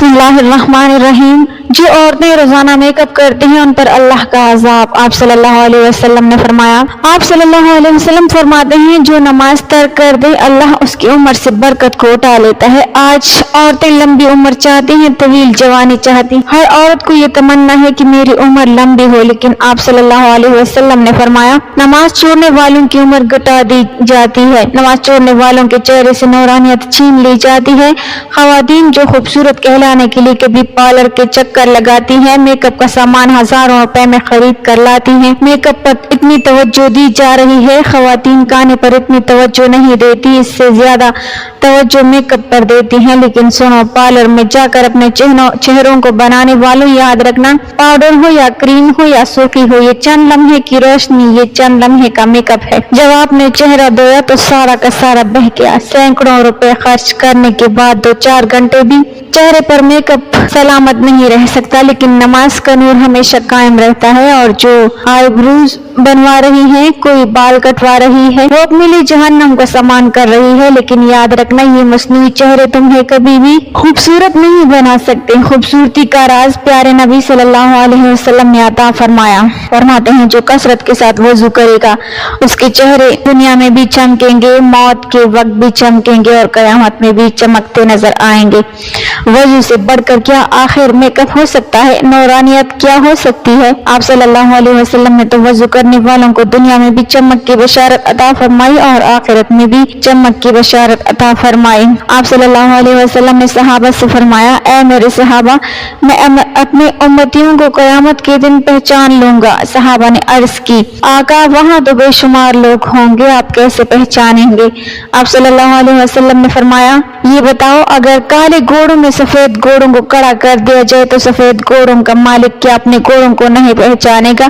बिस्मिल्लाहिर्रहमानिर्रहीम। जो औरतें रोजाना मेकअप करती हैं उन पर अल्लाह का अजाब। आप सल्लल्लाहु अलैहि वसल्लम ने फरमाया, आप सल्लल्लाहु अलैहि वसल्लम फरमाते हैं, जो नमाज तर्क कर दे अल्लाह उसकी उम्र से बरकत को उठा लेता है। आज औरतें लंबी उम्र चाहती हैं, तवील जवानी चाहती। हर औरत को ये तमन्ना है कि मेरी उम्र लंबी हो, लेकिन आप सल्लल्लाहु अलैहि वसल्लम ने फरमाया, नमाज छोड़ने वालों की उम्र घटा दी जाती है, नमाज छोड़ने वालों के चेहरे से नूरानियत छीन ली जाती है। खवातीन जो खूबसूरत कहलाने के लिए कभी पार्लर के चक्कर लगाती हैं, मेकअप का सामान हजारों रुपए में खरीद कर लाती हैं। मेकअप पर इतनी तवज्जो दी जा रही है, खवातीन खाने पर इतनी तवज्जो नहीं देती, इससे ज्यादा तवज्जो मेकअप पर देती हैं। लेकिन सुनो, पार्लर में जाकर अपने चेहरों को बनाने वालों, याद रखना, पाउडर हो या क्रीम हो या सूखी हो, ये चंद लम्हे की रोशनी, ये चंद लम्हे का मेकअप है। जब आपने चेहरा धोया तो सारा का सारा बह गया। सैकड़ों रुपए खर्च करने के बाद 2-4 घंटे भी चेहरे पर मेकअप सलामत नहीं रह सकता, लेकिन नमाज का नूर हमेशा कायम रहता है। और जो आईब्रोज बनवा रही है, कोई बाल कटवा रही है, वो अपने लिए जहन्नम का सामान कर रही है। लेकिन याद रखना, ये मस्नूई चेहरे तुम्हें कभी भी खूबसूरत नहीं बना सकते। खूबसूरती का राज प्यारे नबी सल्लल्लाहु अलैहि वसल्लम ने अता फरमाया। फरमाते हैं, जो कसरत के साथ वजू करेगा उसके चेहरे दुनिया में भी चमकेंगे, मौत के वक्त भी चमकेंगे और कयामत में भी चमकते नजर आएंगे। वजू से बढ़कर क्या आखिर मेकअप हो सकता है? नूरानियत क्या हो सकती है? आप सल्लल्लाहु अलैहि वसल्लम ने तो वजू करने वालों को दुनिया में भी चमक की बशारत अता फरमाई और आखिरत में भी चमक की बशारत अता फरमाई। आप सल्लल्लाहु अलैहि वसल्लम ने सहाबा से फरमाया, ऐ मेरे सहाबा, मैं अपने उम्मतियों को कयामत के दिन पहचान लूंगा। सहाबा ने अर्ज की, आका वहाँ तो बेशुमार लोग होंगे, आप कैसे पहचानेंगे? आप सल्लल्लाहु अलैहि वसल्लम ने फरमाया, ये बताओ, अगर काले घोड़ों में सफेद घोड़ों को खड़ा कर दिया जाए तो सफेद घोड़ों का मालिक क्या अपने घोड़ों को नहीं पहचानेगा?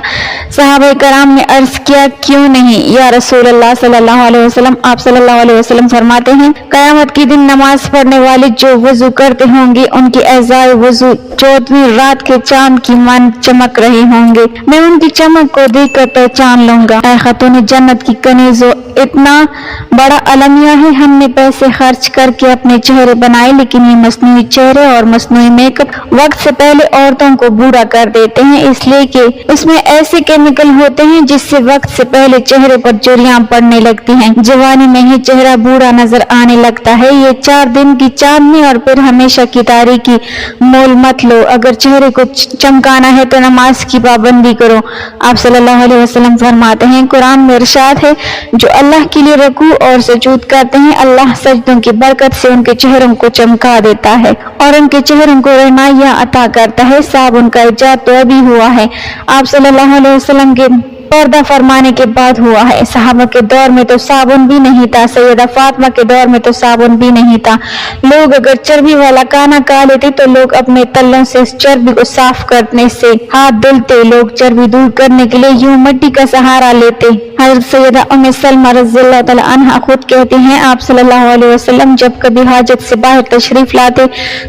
सहाबा कराम ने अर्ज किया, क्यों नहीं या रसूल अल्लाह सल्लल्लाहु अलैहि वसल्लम? आप सल्लल्लाहु अलैहि वसल्लम फरमाते हैं, कयामत के दिन नमाज पढ़ने वाले जो वजू करते होंगे, उनकी एज़ाए वजू 14वीं रात के चांद की मान चमक रहे होंगे। मैं उनकी चमक को देखकर पहचान लूंगा। ऐ खातून जन्नत की कनीज़ो, इतना बड़ा अलमिया है, हमने पैसे खर्च करके अपने चेहरे बनाए, लेकिन ये मस्नूई चेहरे और मस्नूई मेकअप वक्त से पहले औरतों को बूढ़ा कर देते हैं, इसलिए कि इसमें ऐसे केमिकल होते हैं जिससे वक्त से पहले चेहरे पर झुर्रियां पड़ने लगती हैं। जवानी में ही चेहरा बूढ़ा नजर आने लगता है। ये 4 दिन की चांदनी और फिर हमेशा की तारीकी मोल मत लो। अगर चेहरे को चमकाना है तो नमाज की पाबंदी करो। आप सल्लल्लाहु अलैहि वसल्लम फरमाते हैं, कुरान में इरशाद है, जो अल्लाह के लिए रुकू और सुजूद करते हैं, अल्लाह सजदों की बरकत से उनके चेहरों को चमका देता है और उनके चेहरों को रहनाइयां अता करता है। साबुन का इजाद तो अभी हुआ है, आप सल्लल्लाहु अलैहि वसल्लम के पर्दा फरमाने के बाद हुआ है। सहाबा के दौर में तो साबुन भी नहीं था, सैयदा फातिमा के दौर में तो साबुन भी नहीं था। लोग अगर चर्बी वाला खाना खा लेते तो लोग अपने तल्लों से चर्बी को साफ करने से हाथ धुलते। लोग चर्बी दूर करने के लिए यूं मिट्टी का सहारा लेते। हज़रत सैयदा उम्मे सलमा रज़ियल्लाहु तआला अन्हा खुद कहती हैं, आप सल्लल्लाहु अलैहि वसल्लम जब कभी हाजत से बाहर तशरीफ लाते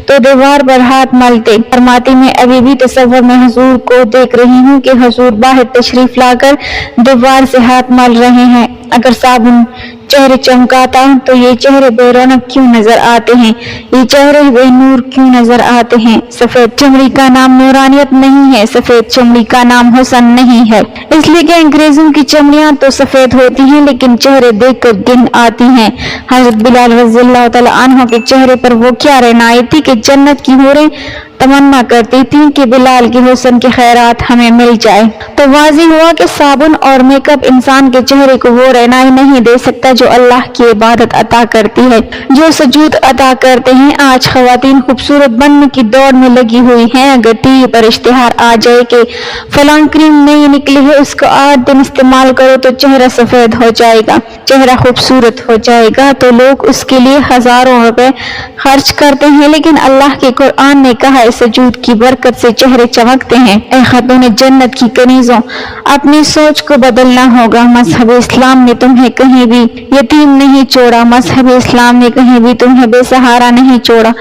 तो दीवार पर हाथ मलते। फरमाती, मैं अभी भी तसव्वुर में हुजूर को देख रही हूँ कि हुजूर बाहर तशरीफ लाकर दीवार से हाथ मल रहे हैं। अगर साबुन चेहरे चमकाता तो ये चेहरे बेरौनक क्यों नजर आते हैं? ये चेहरे बेनूर क्यों नजर आते हैं? सफेद चमड़ी का नाम नूरानियत नहीं है, सफेद चमड़ी का नाम हुस्न नहीं है। इसलिए कि अंग्रेजों की चमड़ियां तो सफेद होती हैं, लेकिन चेहरे देखकर गिन आती हैं। हजरत बिलाल रज़ियल्लाहु तआला अन्हु के चेहरे पर वो क्या रहनाई थी कि जन्नत की हूरें तमन्ना करती थी कि बिलाल के हुस्न के खैरात हमें मिल जाए। तो वाज़ी हुआ कि साबुन और मेकअप इंसान के चेहरे को वो रहनाई नहीं दे सकता जो अल्लाह की इबादत अता करती है, जो सजूद अता करते हैं। आज खवातीन खूबसूरत बनने की दौड़ में लगी हुई हैं। अगर टीवी पर इश्तिहार आ जाए कि फलां क्रीम नई निकली है, उसको 8 दिन इस्तेमाल करो तो चेहरा सफेद हो जाएगा, चेहरा खूबसूरत हो जाएगा, तो लोग उसके लिए हजारों रुपए खर्च करते हैं। लेकिन अल्लाह के कुरान ने कहा, सजूद की बरकत से चेहरे चमकते हैं। ऐ खातून जन्नत की कनीजों, अपनी सोच को बदलना होगा। मजहब इस्लाम ने तुम्हें कहीं भी यतीम नहीं छोड़ा, मजहब इस्लाम ने कहीं भी तुम्हें बेसहारा नहीं छोड़ा।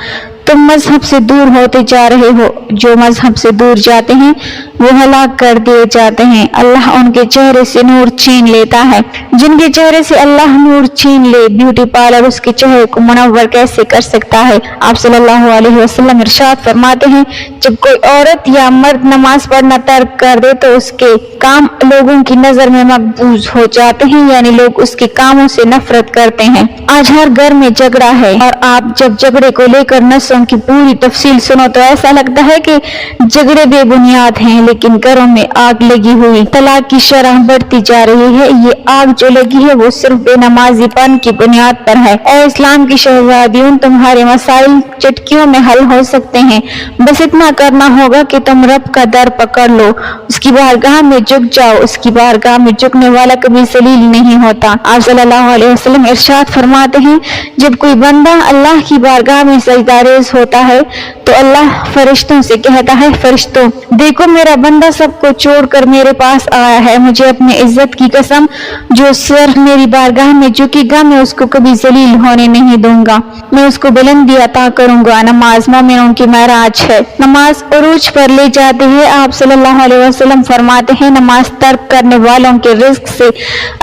तुम मजहब से दूर होते जा रहे हो। जो मजहब से दूर जाते हैं वो हलाक कर दिए जाते हैं। अल्लाह उनके चेहरे से नूर छीन लेता है जिनके चेहरे से अल्लाह नूर छीन ले। ब्यूटी पार्लर उसके चेहरे को मुनव्वर कैसे कर सकता है। आप सल्लल्लाहु अलैहि वसल्लम इरशाद फरमाते हैं, जब कोई औरत या मर्द नमाज पढ़ना तर्क कर दे तो उसके काम लोगों की नजर में मकबूज हो जाते हैं, यानी लोग उसके कामों से नफरत करते हैं। आज हर घर में झगड़ा है और आप जब झगड़े को लेकर नस्लों की पूरी तफसील सुनो तो ऐसा लगता है कि झगड़े बेबुनियाद हैं, लेकिन घरों में आग लगी हुई। तलाक की शरह बढ़ती जा रही है। ये आग जो लगी है वो सिर्फ बेनमाजीपन की बुनियाद पर है। और इस्लाम की शहजादियों, तुम्हारे मसाइल चुटकियों में हल हो सकते हैं। बस इतना करना होगा कि तुम रब का दर पकड़ लो, उसकी बारगाह में झुक जाओ। उसकी बारगाह में झुकने वाला कभी जलील नहीं होता। आप सल्लल्लाहु अलैहि वसल्लम इरशाद फरमाते हैं, जब कोई बंदा अल्लाह की बारगाह में सजदारेज होता है तो अल्लाह फरिश्तों से कहता है, फरिश्तों देखो मेरा बंदा सबको छोड़कर मेरे पास आया है। मुझे अपनी इज्जत की कसम, जो सर मेरी बारगाह में झुकेगा मैं उसको कभी जलील होने नहीं दूंगा, मैं उसको बुलंदी अता करूंगा। नमाज मोमिनों की महराज है। नमाज उरूज पर ले जाती है। आप सल्लल्लाहु अलैहि वसल्लम फरमाते हैं, नमाज तर्क करने वालों के रिज्क से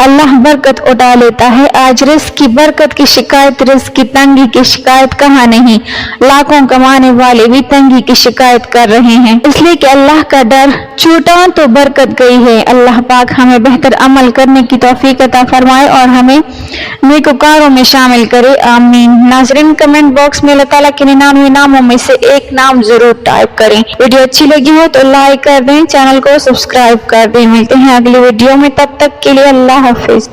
अल्लाह बरकत उठा लेता है। आज रिज्क की बरकत की शिकायत, रिज्क की तंगी की शिकायत कहाँ नहीं। लाखों कमाने वाले भी तंगी की शिकायत कर रहे हैं, इसलिए कि अल्लाह का डर छूटा तो बरकत गई है। अल्लाह पाक हमें बेहतर अमल करने की तौफीक अता फरमाए और हमें नेकोकारों में शामिल करे, आमीन। नाज़रीन, कमेंट बॉक्स में अल्लाह ताला के 99 नामों में से एक नाम जरूर टाइप करें। वीडियो अच्छी लगी हो तो लाइक कर दें, चैनल को सब्सक्राइब कर दें। मिलते हैं अगली वीडियो में, तब तक के लिए अल्लाह हाफिज।